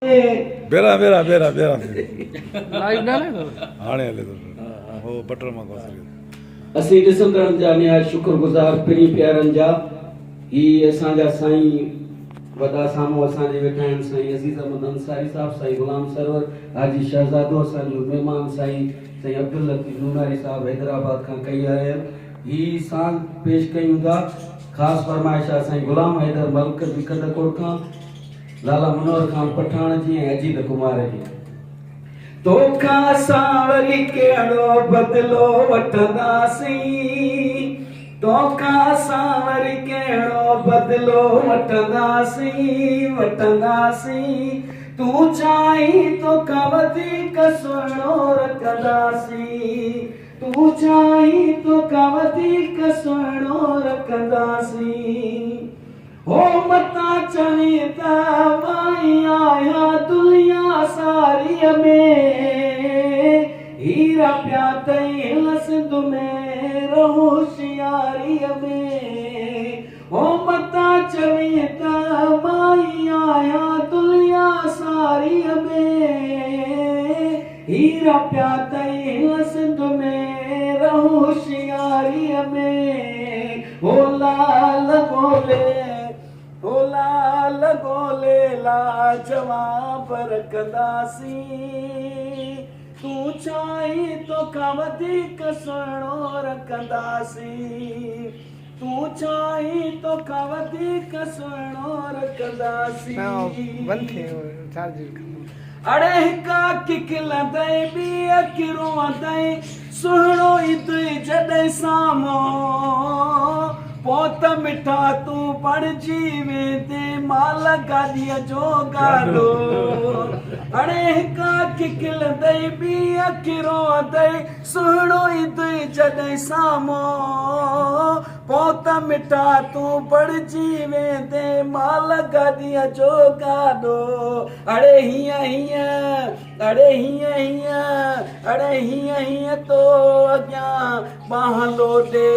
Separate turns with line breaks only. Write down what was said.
बेरा बेरा बेरा बेरा
लाइव डाले तो
हाणे हले तो हो बटर मां कोसरी
असीं ॾिसंदड़नि जा निहायत शुक्रगुज़ार पिणी प्यारनि जा ही असांजा साईं वॾा साम्हूं असांजे वेठा आहिनि साईं अज़ीज़ अहमद अंसारी साहिबु साईं गुलाम सरवर हाजी शहज़ादो असांजो महिमान साईं अब्दुल लतीफ़ नूनारी साहिबु हैदराबाद खां कई आया आहिनि ही सांग पेश कयूं था ख़ासि फरमाइश आहे साईं गुलाम हैदर मलक जी कदकोड़ खां लाला मनोहर खान पठान जी ऐं अजीत कुमार जी तोखा सावरी केड़ो बदलो वठंदासीं तोखा सावरी केड़ो बदलो वठंदासीं तू चाही तोखा वधीक सुहिणो रखंदासीं तू चाही तोखा वधीक सुहिणो रखंदासीं हो मता चवी त माई आया दुनिया सारीअ में हीरा पिया तई सिंध में होशियारीअ में हो मता चवी त माई आया दुनिया सारीअ में हीरा पिया तई सिंध में होशियारीअ में हो लाल गोले लाजवाब रखंदासीं तू चाही तोखा वधीक सुहिणो रखंदासीं तू चाही तोखा वधीक सुहिणो रखंदासीं
बंद थे चार्ज
अड़े हिका किकलंदई ॿिया किरोंदई सुहिणो ई तुई जॾहिं साम्हूं पोत मिठा तू पढ़जी वेंदे माल गाॾीअ जो गाॾो अड़े हिका किकलंदई ॿिया किरोंदई सुहिणो ई तुई जॾहिं साम्हूं पोत मिठा तू पढ़जी वेंदे माल गाॾीअ जो गाॾो अड़े हीअं हीअं अड़े हीअं हीअं अड़े हीअं हीअं तो अॻियां बांह लोॾे